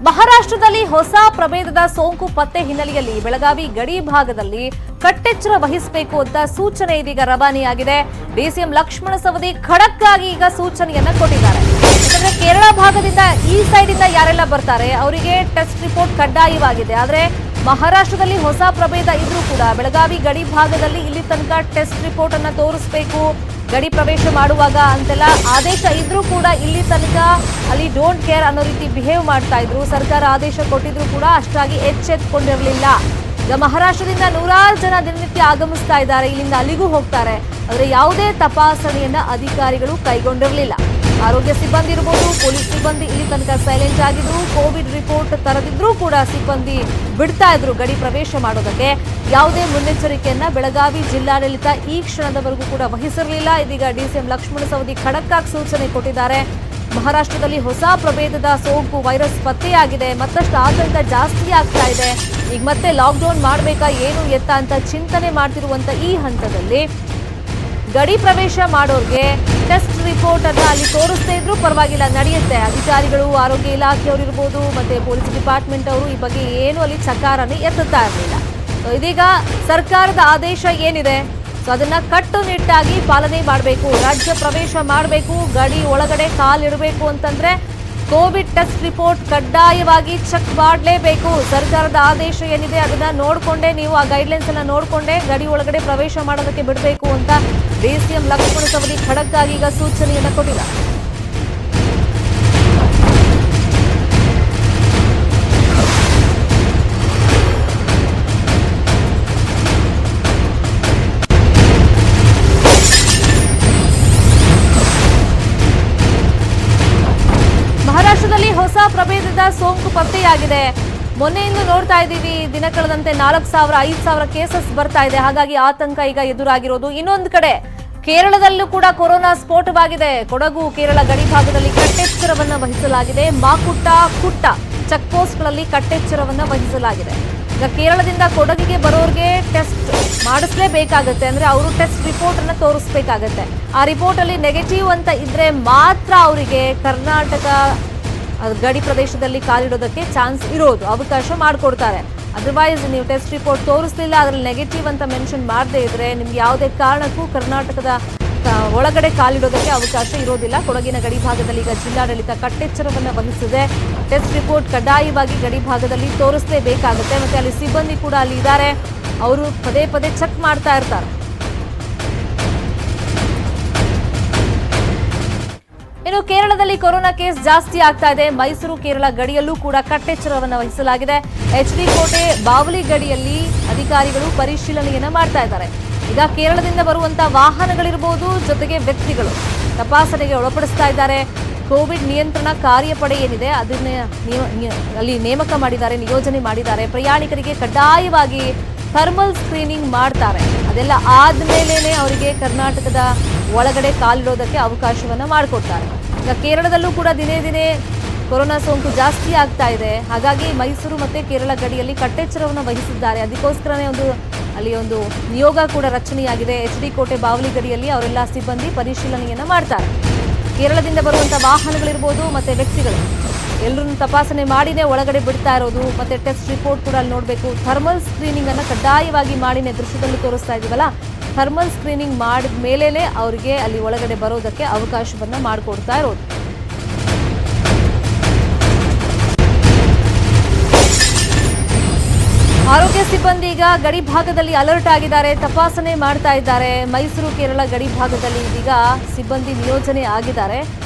ಮಹಾರಾಷ್ಟ್ರದಲ್ಲಿ ಹೊಸ ಪ್ರಭೇದದ ಸೋಂಕು ಪತ್ತೆ ಹಿನ್ನೆಲೆಯಲ್ಲಿ ಬೆಳಗಾವಿ ಗಡಿ ಭಾಗದಲ್ಲಿ ಕಟ್ಟೆಚ್ಚರ ವಹಿಸಬೇಕು ಅಂತ ಸೂಚನೆ ಇದೀಗ ರವಾನೆಯಾಗಿದೆ. ಡಿಸಿಎಂ ಲಕ್ಷ್ಮಣ ಸವದಿ ಖಡಕ್ ಆಗಿ ಈಗ ಸೂಚನೆಯನ್ನ ಕೊಟ್ಟಿದ್ದಾರೆ. ಯಾಕಂದ್ರೆ ಕೇರಳ ಭಾಗದಿಂದ ಈ ಸೈಡ್ ಇಂದ ಯಾರೆಲ್ಲ ಬರ್ತಾರೆ ಅವರಿಗೆ ಟೆಸ್ಟ್ ರಿಪೋರ್ಟ್ ಕಡ್ಡಾಯವಾಗಿದೆ. ಆದ್ರೆ ಮಹಾರಾಷ್ಟ್ರದಲ್ಲಿ ಹೊಸ ಪ್ರಭೇದ ಇದ್ರೂ ಕೂಡ ಬೆಳಗಾವಿ ಗಡಿ ಭಾಗದಲ್ಲಿ ಇಲ್ಲಿ ತನಕ ಟೆಸ್ಟ್ ರಿಪೋರ್ಟ್ ಅನ್ನ ತೋರಿಸಬೇಕು ಗಡಿ ಪ್ರವೇಶ ಮಾಡುವಾಗ ಅಂತೆಲ್ಲ ಆದೇಶ ಇದ್ರೂ ಕೂಡ ಇಲ್ಲಿ ತನಕ ಅಲ್ಲಿ ಡೋಂಟ್ ಕೇರ್ ಅನ್ನೋ ರೀತಿ ಬಿಹೇವ್ ಮಾಡ್ತಾ ಇದ್ರು. ಸರ್ಕಾರ ಆದೇಶ ಕೊಟ್ಟಿದ್ರು ಕೂಡ ಅಷ್ಟಾಗಿ ಎಚ್ಚೆತ್ತುಕೊಂಡಿರಲಿಲ್ಲ. ಈಗ ಮಹಾರಾಷ್ಟ್ರದಿಂದ ನೂರಾರು ಜನ ದಿನನಿತ್ಯ ಆಗಮಿಸ್ತಾ ಇದ್ದಾರೆ, ಇಲ್ಲಿಂದ ಅಲ್ಲಿಗೂ ಹೋಗ್ತಾರೆ. ಆದರೆ ಯಾವುದೇ ತಪಾಸಣೆಯನ್ನ ಅಧಿಕಾರಿಗಳು ಕೈಗೊಂಡಿರಲಿಲ್ಲ. ಆರೋಗ್ಯ ಸಿಬ್ಬಂದಿ ಇರಬಹುದು, ಪೊಲೀಸ್ ಸಿಬ್ಬಂದಿ ಇಲ್ಲಿ ತನಕ ಸೈಲೆಂಟ್ ಆಗಿದ್ರು. ಕೋವಿಡ್ ರಿಪೋರ್ಟ್ ತರದಿದ್ರೂ ಕೂಡ ಸಿಬ್ಬಂದಿ ಬಿಡ್ತಾ ಇದ್ರು ಗಡಿ ಪ್ರವೇಶ ಮಾಡೋದಕ್ಕೆ. ಯಾವುದೇ ಮುನ್ನೆಚ್ಚರಿಕೆಯನ್ನ ಬೆಳಗಾವಿ ಜಿಲ್ಲಾಡಳಿತ ಈ ಕ್ಷಣದವರೆಗೂ ಕೂಡ ವಹಿಸಿರಲಿಲ್ಲ. ಇದೀಗ ಡಿಸಿಎಂ ಲಕ್ಷ್ಮಣ ಸವದಿ ಖಡಕ್ ಆಗಿ ಸೂಚನೆ ಕೊಟ್ಟಿದ್ದಾರೆ. ಮಹಾರಾಷ್ಟ್ರದಲ್ಲಿ ಹೊಸ ಪ್ರಭೇದದ ಸೋಂಕು ವೈರಸ್ ಪತ್ತೆಯಾಗಿದೆ, ಮತ್ತಷ್ಟು ಆತಂಕ ಜಾಸ್ತಿ ಆಗ್ತಾ ಇದೆ. ಈಗ ಮತ್ತೆ ಲಾಕ್ಡೌನ್ ಮಾಡಬೇಕಾ ಏನು ಎತ್ತ ಅಂತ ಚಿಂತನೆ ಮಾಡ್ತಿರುವಂತ ಈ ಹಂತದಲ್ಲಿ ಗಡಿ ಪ್ರವೇಶ ಮಾಡೋರ್ಗೆ ಟೆಸ್ಟ್ ರಿಪೋರ್ಟ್ ಅನ್ನ ಅಲ್ಲಿ ತೋರಿಸದೇ ಇದ್ರೂ ಪರವಾಗಿಲ್ಲ, ನಡೆಯುತ್ತೆ. ಅಧಿಕಾರಿಗಳು, ಆರೋಗ್ಯ ಇಲಾಖೆಯವರು ಇರ್ಬೋದು, ಮತ್ತೆ ಪೊಲೀಸ್ ಡಿಪಾರ್ಟ್ಮೆಂಟ್ ಅವರು ಈ ಬಗ್ಗೆ ಏನು ಅಲ್ಲಿ ಚಕಾರನೇ ಎತ್ತುತ್ತಾ ಇರಲಿಲ್ಲ. ಇದೀಗ ಸರ್ಕಾರದ ಆದೇಶ ಏನಿದೆ ಅದನ್ನ ಕಟ್ಟುನಿಟ್ಟಾಗಿ ಪಾಲನೆ ಮಾಡಬೇಕು. ರಾಜ್ಯ ಪ್ರವೇಶ ಮಾಡಬೇಕು, ಗಡಿ ಒಳಗಡೆ ಕಾಲಿಡಬೇಕು ಅಂತಂದ್ರೆ ಕೋವಿಡ್ ಟೆಸ್ಟ್ ರಿಪೋರ್ಟ್ ಕಡ್ಡಾಯವಾಗಿ ಚೆಕ್ ಮಾಡಲೇಬೇಕು. ಸರ್ಕಾರದ ಆದೇಶ ಏನಿದೆ ಅದನ್ನ ನೋಡ್ಕೊಂಡೇ ನೀವು ಆ ಗೈಡ್ಲೈನ್ಸ್ ಅನ್ನ ನೋಡ್ಕೊಂಡೇ ಗಡಿ ಒಳಗಡೆ ಪ್ರವೇಶ ಮಾಡೋದಕ್ಕೆ ಬಿಡಬೇಕು ಅಂತ ಡಿಸಿಎಂ ಲಕ್ಷ್ಮಣ ಸವದಿ ಖಡಕ್ ಆಗಿ ಈಗ ಸೂಚನೆಯನ್ನ ಕೊಟ್ಟಿದ್ದಾರೆ. ಮಹಾರಾಷ್ಟ್ರದಲ್ಲಿ ಹೊಸ ಪ್ರಭೇದದ ಸೋಂಕು ಪತ್ತೆಯಾಗಿದೆ. ಮೊನ್ನೆಯಿಂದ ನೋಡ್ತಾ ಇದ್ದೀವಿ, ದಿನ ಕಳೆದಂತೆ 4,000 5,000 ಕೇಸಸ್ ಬರ್ತಾ ಇದೆ. ಹಾಗಾಗಿ ಆತಂಕ ಈಗ ಎದುರಾಗಿರೋದು. ಇನ್ನೊಂದು ಕಡೆ ಕೇರಳದಲ್ಲೂ ಕೂಡ ಕೊರೋನಾ ಸ್ಫೋಟವಾಗಿದೆ. ಕೊಡಗು ಕೇರಳ ಗಡಿ ಭಾಗದಲ್ಲಿ ಕಟ್ಟೆಚ್ಚರವನ್ನ ವಹಿಸಲಾಗಿದೆ. ಮಾಕುಟ್ಟ, ಕುಟ್ಟ ಚೆಕ್ ಪೋಸ್ಟ್ಗಳಲ್ಲಿ ಕಟ್ಟೆಚ್ಚರವನ್ನ ವಹಿಸಲಾಗಿದೆ. ಈಗ ಕೇರಳದಿಂದ ಕೊಡಗಿಗೆ ಬರೋರಿಗೆ ಟೆಸ್ಟ್ ಮಾಡಿಸ್ಲೇಬೇಕಾಗತ್ತೆ. ಅಂದ್ರೆ ಅವರು ಟೆಸ್ಟ್ ರಿಪೋರ್ಟ್ ಅನ್ನ ತೋರಿಸ್ಬೇಕಾಗತ್ತೆ. ಆ ರಿಪೋರ್ಟ್ ಅಲ್ಲಿ ನೆಗೆಟಿವ್ ಅಂತ ಇದ್ರೆ ಮಾತ್ರ ಅವರಿಗೆ ಕರ್ನಾಟಕ ಗಡಿ ಪ್ರದೇಶದಲ್ಲಿ ಕಾಲಿಡೋದಕ್ಕೆ ಚಾನ್ಸ್ ಇರೋದು, ಅವಕಾಶ ಮಾಡಿಕೊಡ್ತಾರೆ. ಅದರ್ವೈಸ್ ನೀವು ಟೆಸ್ಟ್ ರಿಪೋರ್ಟ್ ತೋರಿಸಲಿಲ್ಲ, ಅದ್ರಲ್ಲಿ ನೆಗೆಟಿವ್ ಅಂತ ಮೆನ್ಷನ್ ಮಾಡದೇ ಇದ್ರೆ ನಿಮ್ಗೆ ಯಾವುದೇ ಕಾರಣಕ್ಕೂ ಕರ್ನಾಟಕದ ಒಳಗಡೆ ಕಾಲಿಡೋದಕ್ಕೆ ಅವಕಾಶ ಇರೋದಿಲ್ಲ. ಕೊಡಗಿನ ಗಡಿ ಭಾಗದಲ್ಲಿ ಈಗ ಜಿಲ್ಲಾಡಳಿತ ಕಟ್ಟೆಚ್ಚರವನ್ನ ವಹಿಸಿದೆ. ಟೆಸ್ಟ್ ರಿಪೋರ್ಟ್ ಕಡ್ಡಾಯವಾಗಿ ಗಡಿ ಭಾಗದಲ್ಲಿ ತೋರಿಸಲೇಬೇಕಾಗುತ್ತೆ. ಮತ್ತೆ ಅಲ್ಲಿ ಸಿಬ್ಬಂದಿ ಕೂಡ ಅಲ್ಲಿ ಇದ್ದಾರೆ, ಅವರು ಪದೇ ಪದೇ ಚೆಕ್ ಮಾಡ್ತಾ ಇರ್ತಾರೆ. ಇನ್ನು ಕೇರಳದಲ್ಲಿ ಕೊರೋನಾ ಕೇಸ್ ಜಾಸ್ತಿ ಆಗ್ತಾ ಇದೆ. ಮೈಸೂರು ಕೇರಳ ಗಡಿಯಲ್ಲೂ ಕೂಡ ಕಟ್ಟೆಚ್ಚರವನ್ನ ವಹಿಸಲಾಗಿದೆ. ಎಚ್ಡಿ ಕೋಟೆ ಬಾವಲಿ ಗಡಿಯಲ್ಲಿ ಅಧಿಕಾರಿಗಳು ಪರಿಶೀಲನೆಯನ್ನ ಮಾಡ್ತಾ ಇದ್ದಾರೆ. ಈಗ ಕೇರಳದಿಂದ ಬರುವಂತಹ ವಾಹನಗಳಿರ್ಬೋದು, ಜೊತೆಗೆ ವ್ಯಕ್ತಿಗಳು ತಪಾಸಣೆಗೆ ಒಳಪಡಿಸ್ತಾ ಇದ್ದಾರೆ. ಕೋವಿಡ್ ನಿಯಂತ್ರಣ ಕಾರ್ಯಪಡೆ ಏನಿದೆ ಅದನ್ನ ಅಲ್ಲಿ ನೇಮಕ ಮಾಡಿದ್ದಾರೆ, ನಿಯೋಜನೆ ಮಾಡಿದ್ದಾರೆ. ಪ್ರಯಾಣಿಕರಿಗೆ ಕಡ್ಡಾಯವಾಗಿ ಥರ್ಮಲ್ ಸ್ಕ್ರೀನಿಂಗ್ ಮಾಡ್ತಾರೆ. ಅದೆಲ್ಲ ಆದ್ಮೇಲೆನೆ ಅವರಿಗೆ ಕರ್ನಾಟಕದ ಒಳಗಡೆ ಕಾಲಿಡೋದಕ್ಕೆ ಅವಕಾಶವನ್ನ ಮಾಡಿಕೊಡ್ತಾರೆ. ಈಗ ಕೇರಳದಲ್ಲೂ ಕೂಡ ದಿನೇ ದಿನೇ ಕೊರೋನಾ ಸೋಂಕು ಜಾಸ್ತಿ ಆಗ್ತಾ ಇದೆ. ಹಾಗಾಗಿ ಮೈಸೂರು ಮತ್ತೆ ಕೇರಳ ಗಡಿಯಲ್ಲಿ ಕಟ್ಟೆಚ್ಚರವನ್ನು ವಹಿಸಿದ್ದಾರೆ. ಅದಕ್ಕೋಸ್ಕರನೇ ಅಲ್ಲಿ ಒಂದು ನಿಯೋಗ ಕೂಡ ರಚನೆಯಾಗಿದೆ. ಎಚ್ಡಿ ಕೋಟೆ ಬಾವಲಿ ಗಡಿಯಲ್ಲಿ ಅವರೆಲ್ಲ ಸಿಬ್ಬಂದಿ ಪರಿಶೀಲನೆಯನ್ನ ಮಾಡ್ತಾರೆ. ಕೇರಳದಿಂದ ಬರುವಂತಹ ವಾಹನಗಳಿರ್ಬೋದು ಮತ್ತೆ ವ್ಯಕ್ತಿಗಳು ಎಲ್ಲರನ್ನು ತಪಾಸಣೆ ಮಾಡಿನೇ ಒಳಗಡೆ ಬಿಡ್ತಾ ಇರೋದು. ಮತ್ತೆ ಟೆಸ್ಟ್ ರಿಪೋರ್ಟ್ ಕೂಡ ಅಲ್ಲಿ ನೋಡಬೇಕು. ಥರ್ಮಲ್ ಸ್ಕ್ರೀನಿಂಗ್ ಅನ್ನ ಕಡ್ಡಾಯವಾಗಿ ಮಾಡಿನೇ ದೃಶ್ಯದಲ್ಲಿ ತೋರಿಸ್ತಾ ಇದೀವಲ್ಲ, ಥರ್ಮಲ್ ಸ್ಕ್ರೀನಿಂಗ್ ಮಾಡಿದ ಮೇಲೇನೆ ಅವರಿಗೆ ಅಲ್ಲಿ ಒಳಗಡೆ ಬರೋದಕ್ಕೆ ಅವಕಾಶವನ್ನ ಮಾಡಿಕೊಡ್ತಾ ಇರೋದು. ಆರೋಗ್ಯ ಸಿಬ್ಬಂದಿ ಈಗ ಗಡಿ ಭಾಗದಲ್ಲಿ ಅಲರ್ಟ್ ಆಗಿದ್ದಾರೆ, ತಪಾಸಣೆ ಮಾಡ್ತಾ ಇದ್ದಾರೆ. ಮೈಸೂರು ಕೇರಳ ಗಡಿ ಭಾಗದಲ್ಲಿ ಇದೀಗ ಸಿಬ್ಬಂದಿ ನಿಯೋಜನೆ ಆಗಿದ್ದಾರೆ.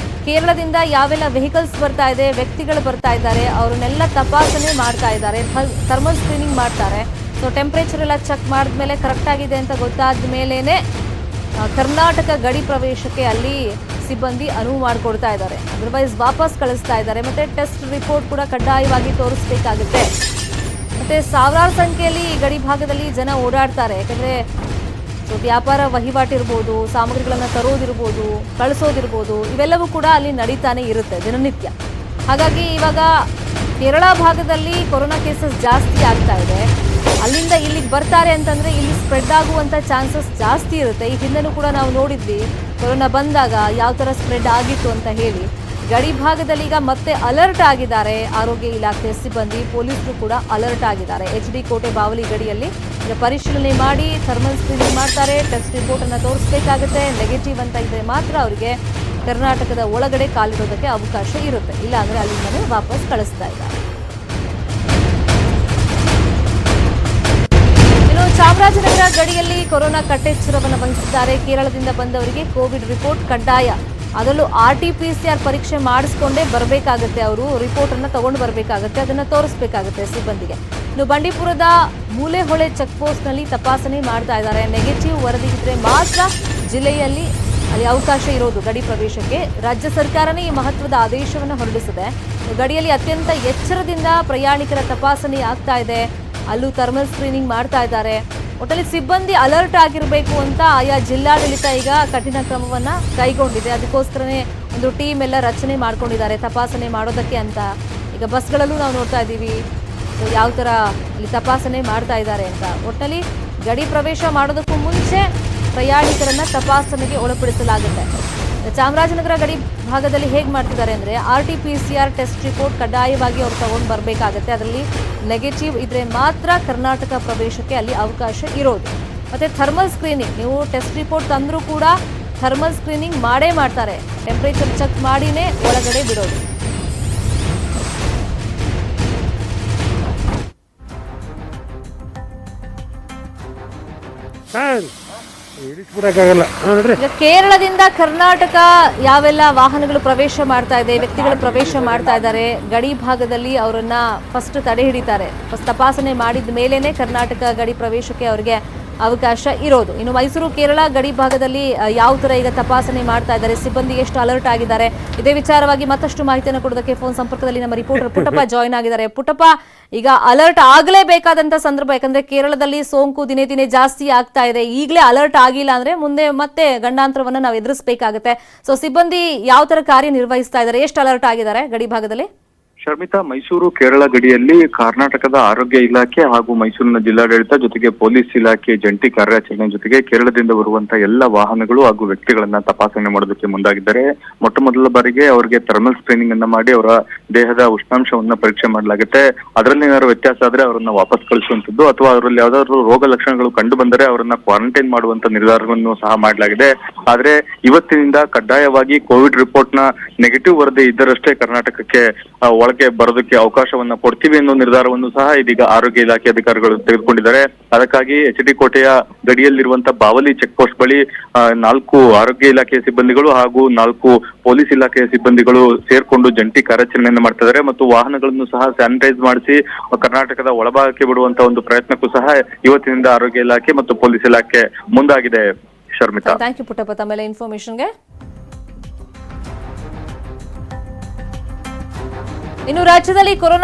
ಕೇರಳದಿಂದ ಯಾವೆಲ್ಲ ವೆಹಿಕಲ್ಸ್ ಬರ್ತಾ ಇದೆ, ವ್ಯಕ್ತಿಗಳು ಬರ್ತಾ ಇದ್ದಾರೆ, ಅವ್ರನ್ನೆಲ್ಲ ತಪಾಸಣೆ ಮಾಡ್ತಾ ಇದ್ದಾರೆ. ಥರ್ಮಲ್ ಸ್ಕ್ರೀನಿಂಗ್ ಮಾಡ್ತಾರೆ. ಸೊ ಟೆಂಪರೇಚರ್ ಎಲ್ಲ ಚೆಕ್ ಮಾಡಿದ್ಮೇಲೆ ಕರೆಕ್ಟ್ ಆಗಿದೆ ಅಂತ ಗೊತ್ತಾದ ಮೇಲೇನೆ ಕರ್ನಾಟಕ ಗಡಿ ಪ್ರವೇಶಕ್ಕೆ ಅಲ್ಲಿ ಸಿಬ್ಬಂದಿ ಅನುವು ಮಾಡಿಕೊಡ್ತಾ ಇದ್ದಾರೆ. ಅದರ್ವೈಸ್ ವಾಪಸ್ ಕಳಿಸ್ತಾ ಇದ್ದಾರೆ. ಮತ್ತೆ ಟೆಸ್ಟ್ ರಿಪೋರ್ಟ್ ಕೂಡ ಕಡ್ಡಾಯವಾಗಿ ತೋರಿಸಬೇಕಾಗುತ್ತೆ. ಮತ್ತೆ ಸಾವಿರಾರು ಸಂಖ್ಯೆಯಲ್ಲಿ ಗಡಿ ಭಾಗದಲ್ಲಿ ಜನ ಓಡಾಡ್ತಾರೆ. ಯಾಕಂದ್ರೆ ವ್ಯಾಪಾರ ವಹಿವಾಟಿರ್ಬೋದು, ಸಾಮಗ್ರಿಗಳನ್ನು ತರೋದಿರ್ಬೋದು, ಕಳಿಸೋದಿರ್ಬೋದು, ಇವೆಲ್ಲವೂ ಕೂಡ ಅಲ್ಲಿ ನಡೀತಾನೆ ಇರುತ್ತೆ ದಿನನಿತ್ಯ. ಹಾಗಾಗಿ ಇವಾಗ ಕೇರಳ ಭಾಗದಲ್ಲಿ ಕೊರೋನಾ ಕೇಸಸ್ ಜಾಸ್ತಿ ಆಗ್ತಾ ಇದೆ. ಅಲ್ಲಿಂದ ಇಲ್ಲಿಗೆ ಬರ್ತಾರೆ ಅಂತಂದ್ರೆ ಇಲ್ಲಿ ಸ್ಪ್ರೆಡ್ ಆಗುವಂತ ಚಾನ್ಸಸ್ ಜಾಸ್ತಿ ಇರುತ್ತೆ. ಈ ಹಿಂದೆನೂ ಕೂಡ ನಾವು ನೋಡಿದ್ವಿ ಕೊರೋನಾ ಬಂದಾಗ ಯಾವ ತರ ಸ್ಪ್ರೆಡ್ ಆಗಿತ್ತು ಅಂತ ಹೇಳಿ. ಗಡಿ ಭಾಗದಲ್ಲಿ ಈಗ ಮತ್ತೆ ಅಲರ್ಟ್ ಆಗಿದ್ದಾರೆ ಆರೋಗ್ಯ ಇಲಾಖೆ ಸಿಬ್ಬಂದಿ, ಪೊಲೀಸರು ಕೂಡ ಅಲರ್ಟ್ ಆಗಿದ್ದಾರೆ. HD ಕೋಟೆ ಬಾವಲಿ ಗಡಿಯಲ್ಲಿ ಈಗ ಪರಿಶೀಲನೆ ಮಾಡಿ ಥರ್ಮಲ್ ಸ್ಕ್ರೀನಿಂಗ್ ಮಾಡ್ತಾರೆ. ಟೆಸ್ಟ್ ರಿಪೋರ್ಟ್ ಅನ್ನ ತೋರಿಸಬೇಕಾಗುತ್ತೆ. ನೆಗೆಟಿವ್ ಅಂತ ಇದ್ರೆ ಮಾತ್ರ ಅವರಿಗೆ ಕರ್ನಾಟಕದ ಒಳಗಡೆ ಕಾಲಿಡೋದಕ್ಕೆ ಅವಕಾಶ ಇರುತ್ತೆ, ಇಲ್ಲಾಂದ್ರೆ ಅಲ್ಲಿಂದಲೇ ವಾಪಸ್ ಕಳಿಸ್ತಾ ಇದ್ದಾರೆ. ಚಾಮರಾಜನಗರ ಗಡಿಯಲ್ಲಿ ಕೊರೋನಾ ಕಟ್ಟೆಚ್ಚರವನ್ನು ವಹಿಸಿದ್ದಾರೆ. ಕೇರಳದಿಂದ ಬಂದವರಿಗೆ ಕೋವಿಡ್ ರಿಪೋರ್ಟ್ ಕಡ್ಡಾಯ, ಅದರಲ್ಲೂ RT-PCR ಪರೀಕ್ಷೆ ಮಾಡಿಸ್ಕೊಂಡೇ ಬರಬೇಕಾಗುತ್ತೆ. ಅವರು ರಿಪೋರ್ಟ್ ಅನ್ನ ತಗೊಂಡು ಬರಬೇಕಾಗುತ್ತೆ, ಅದನ್ನ ತೋರಿಸಬೇಕಾಗುತ್ತೆ ಸಿಬ್ಬಂದಿಗೆ. ಇನ್ನು ಬಂಡೀಪುರದ ಮೂಲೆಹೊಳೆ ಚೆಕ್ ಪೋಸ್ಟ್ ನಲ್ಲಿ ತಪಾಸಣೆ ಮಾಡ್ತಾ ಇದ್ದಾರೆ. ನೆಗೆಟಿವ್ ವರದಿ ಇದ್ರೆ ಮಾತ್ರ ಜಿಲ್ಲೆಯಲ್ಲಿ ಅಲ್ಲಿ ಅವಕಾಶ ಇರೋದು ಗಡಿ ಪ್ರವೇಶಕ್ಕೆ. ರಾಜ್ಯ ಸರ್ಕಾರನೇ ಈ ಮಹತ್ವದ ಆದೇಶವನ್ನು ಹೊರಡಿಸಿದೆ. ಗಡಿಯಲ್ಲಿ ಅತ್ಯಂತ ಎಚ್ಚರದಿಂದ ಪ್ರಯಾಣಿಕರ ತಪಾಸಣೆ ಆಗ್ತಾ ಇದೆ. ಅಲ್ಲೂ ಥರ್ಮಲ್ ಸ್ಕ್ರೀನಿಂಗ್ ಮಾಡ್ತಾ ಇದ್ದಾರೆ. ಒಟ್ಟಲ್ಲಿ ಸಿಬ್ಬಂದಿ ಅಲರ್ಟ್ ಆಗಿರಬೇಕು ಅಂತ ಆಯಾ ಜಿಲ್ಲಾಡಳಿತ ಈಗ ಕಠಿಣ ಕ್ರಮವನ್ನ ಕೈಗೊಂಡಿದೆ. ಅದಕ್ಕೋಸ್ಕರನೇ ಒಂದು ಟೀಮ್ ಎಲ್ಲ ರಚನೆ ಮಾಡ್ಕೊಂಡಿದ್ದಾರೆ ತಪಾಸಣೆ ಮಾಡೋದಕ್ಕೆ ಅಂತ. ಈಗ ಬಸ್ಗಳಲ್ಲೂ ನಾವು ನೋಡ್ತಾ ಇದ್ದೀವಿ ಯಾವ ಥರ ಅಲ್ಲಿ ತಪಾಸಣೆ ಮಾಡ್ತಾ ಇದ್ದಾರೆ ಅಂತ. ಒಟ್ಟಲ್ಲಿ ಗಡಿ ಪ್ರವೇಶ ಮಾಡೋದಕ್ಕೂ ಮುಂಚೆ ಪ್ರಯಾಣಿಕರನ್ನ ತಪಾಸಣೆಗೆ ಒಳಪಡಿಸಲಾಗುತ್ತೆ. ಚಾಮರಾಜನಗರ ಗಡಿ ಭಾಗದಲ್ಲಿ ಹೇಗೆ ಮಾಡ್ತಿದ್ದಾರೆ ಅಂದರೆ RT-PCR ಟೆಸ್ಟ್ ರಿಪೋರ್ಟ್ ಕಡ್ಡಾಯವಾಗಿ ಅವ್ರು ತಗೊಂಡು ಬರಬೇಕಾಗತ್ತೆ. ಅದರಲ್ಲಿ ನೆಗೆಟಿವ್ ಇದ್ರೆ ಮಾತ್ರ ಕರ್ನಾಟಕ ಪ್ರವೇಶಕ್ಕೆ ಅಲ್ಲಿ ಅವಕಾಶ ಇರೋದು. ಮತ್ತೆ ಥರ್ಮಲ್ ಸ್ಕ್ರೀನಿಂಗ್, ನೀವು ಟೆಸ್ಟ್ ರಿಪೋರ್ಟ್ ತಂದರೂ ಕೂಡ ಥರ್ಮಲ್ ಸ್ಕ್ರೀನಿಂಗ್ ಮಾಡೇ ಮಾಡ್ತಾರೆ. ಟೆಂಪರೇಚರ್ ಚೆಕ್ ಮಾಡಿನೇ ಒಳಗಡೆ ಬಿಡೋದು. ಈಗ ಕೇರಳದಿಂದ ಕರ್ನಾಟಕ ಯಾವೆಲ್ಲ ವಾಹನಗಳು ಪ್ರವೇಶ ಮಾಡ್ತಾ ಇದೆ, ವ್ಯಕ್ತಿಗಳು ಪ್ರವೇಶ ಮಾಡ್ತಾ ಇದ್ದಾರೆ, ಗಡಿ ಭಾಗದಲ್ಲಿ ಅವರನ್ನ ಫಸ್ಟ್ ತಡೆ ಹಿಡಿತಾರೆ. ಫಸ್ಟ್ ತಪಾಸಣೆ ಮಾಡಿದ ಮೇಲೇನೆ ಕರ್ನಾಟಕ ಗಡಿ ಪ್ರವೇಶಕ್ಕೆ ಅವರಿಗೆ ಅವಕಾಶ ಇರೋದು. ಇನ್ನು ಮೈಸೂರು ಕೇರಳ ಗಡಿ ಭಾಗದಲ್ಲಿ ಯಾವ ತರ ಈಗ ತಪಾಸಣೆ ಮಾಡ್ತಾ ಇದ್ದಾರೆ, ಸಿಬ್ಬಂದಿ ಎಷ್ಟು ಅಲರ್ಟ್ ಆಗಿದ್ದಾರೆ, ಇದೇ ವಿಚಾರವಾಗಿ ಮತ್ತಷ್ಟು ಮಾಹಿತಿಯನ್ನು ಕೊಡೋದಕ್ಕೆ ಫೋನ್ ಸಂಪರ್ಕದಲ್ಲಿ ನಮ್ಮ ರಿಪೋರ್ಟರ್ ಪುಟ್ಟಪ್ಪ ಜಾಯ್ನ್ ಆಗಿದ್ದಾರೆ. ಪುಟ್ಟಪ್ಪ, ಈಗ ಅಲರ್ಟ್ ಆಗಲೇಬೇಕಾದಂತ ಸಂದರ್ಭ, ಯಾಕಂದ್ರೆ ಕೇರಳದಲ್ಲಿ ಸೋಂಕು ದಿನೇ ದಿನೇ ಜಾಸ್ತಿ ಆಗ್ತಾ ಇದೆ. ಈಗಲೇ ಅಲರ್ಟ್ ಆಗಿಲ್ಲ ಅಂದ್ರೆ ಮುಂದೆ ಮತ್ತೆ ಗಂಡಾಂತರವನ್ನ ನಾವು ಎದುರಿಸಬೇಕಾಗುತ್ತೆ. ಸೊ ಸಿಬ್ಬಂದಿ ಯಾವ ತರ ಕಾರ್ಯನಿರ್ವಹಿಸ್ತಾ ಇದ್ದಾರೆ, ಎಷ್ಟು ಅಲರ್ಟ್ ಆಗಿದ್ದಾರೆ ಗಡಿ ಭಾಗದಲ್ಲಿ? ಶರ್ಮಿತಾ, ಮೈಸೂರು ಕೇರಳ ಗಡಿಯಲ್ಲಿ ಕರ್ನಾಟಕದ ಆರೋಗ್ಯ ಇಲಾಖೆ ಹಾಗೂ ಮೈಸೂರಿನ ಜಿಲ್ಲಾಡಳಿತ ಜೊತೆಗೆ ಪೊಲೀಸ್ ಇಲಾಖೆ ಜಂಟಿ ಕಾರ್ಯಾಚರಣೆ ಜೊತೆಗೆ ಕೇರಳದಿಂದ ಬರುವಂತಹ ಎಲ್ಲ ವಾಹನಗಳು ಹಾಗೂ ವ್ಯಕ್ತಿಗಳನ್ನ ತಪಾಸಣೆ ಮಾಡೋದಕ್ಕೆ ಮುಂದಾಗಿದ್ದಾರೆ. ಮೊಟ್ಟ ಮೊದಲ ಬಾರಿಗೆ ಅವರಿಗೆ ಥರ್ಮಲ್ ಸ್ಕ್ರೀನಿಂಗ್ ಅನ್ನ ಮಾಡಿ ಅವರ ದೇಹದ ಉಷ್ಣಾಂಶವನ್ನ ಪರೀಕ್ಷೆ ಮಾಡಲಾಗುತ್ತೆ. ಅದರಲ್ಲಿ ಏನಾದ್ರು ವ್ಯತ್ಯಾಸ ಆದ್ರೆ ಅವರನ್ನ ವಾಪಸ್ ಕಳಿಸುವಂತದ್ದು ಅಥವಾ ಅವರಲ್ಲಿ ಯಾವ್ದಾದ್ರು ರೋಗ ಲಕ್ಷಣಗಳು ಕಂಡು ಬಂದರೆ ಅವರನ್ನ ಕ್ವಾರಂಟೈನ್ ಮಾಡುವಂತ ನಿರ್ಧಾರವನ್ನು ಸಹ ಮಾಡಲಾಗಿದೆ. ಆದ್ರೆ ಇವತ್ತಿನಿಂದ ಕಡ್ಡಾಯವಾಗಿ ಕೋವಿಡ್ ರಿಪೋರ್ಟ್ ನ ನೆಗೆಟಿವ್ ವರದಿ ಇದ್ದರಷ್ಟೇ ಕರ್ನಾಟಕಕ್ಕೆ ಒಳಗೆ ಬರೋದಕ್ಕೆ ಅವಕಾಶವನ್ನ ಕೊಡ್ತೀವಿ ಅನ್ನೋ ನಿರ್ಧಾರವನ್ನು ಸಹ ಇದೀಗ ಆರೋಗ್ಯ ಇಲಾಖೆ ಅಧಿಕಾರಿಗಳು ತೆಗೆದುಕೊಂಡಿದ್ದಾರೆ. ಅದಕ್ಕಾಗಿ HD ಕೋಟೆಯ ಗಡಿಯಲ್ಲಿರುವಂತಹ ಬಾವಲಿ ಚೆಕ್ ಪೋಸ್ಟ್ ಬಳಿ 4 ಆರೋಗ್ಯ ಇಲಾಖೆಯ ಸಿಬ್ಬಂದಿಗಳು ಹಾಗೂ 4 ಪೊಲೀಸ್ ಇಲಾಖೆಯ ಸಿಬ್ಬಂದಿಗಳು ಸೇರ್ಕೊಂಡು ಜಂಟಿ ಕಾರ್ಯಾಚರಣೆಯನ್ನು ಮಾಡ್ತಾ ಇದ್ದಾರೆ ಮತ್ತು ವಾಹನಗಳನ್ನು ಸಹ ಸ್ಯಾನಿಟೈಸ್ ಮಾಡಿಸಿ ಕರ್ನಾಟಕದ ಒಳಭಾಗಕ್ಕೆ ಬಿಡುವಂತಹ ಒಂದು ಪ್ರಯತ್ನಕ್ಕೂ ಸಹ ಇವತ್ತಿನಿಂದ ಆರೋಗ್ಯ ಇಲಾಖೆ ಮತ್ತು ಪೊಲೀಸ್ ಇಲಾಖೆ ಮುಂದಾಗಿದೆ. ಶರ್ಮಿತಾ, ಥ್ಯಾಂಕ್ ಯು ಪುಟ್ಟಪ್ಪ ತಮ್ಮೆಲ್ಲ ಇನ್ಫಾರ್ಮೇಶನ್ಗೆ. ಇನ್ನು ರಾಜ್ಯದಲ್ಲಿ ಕೊರೋನಾ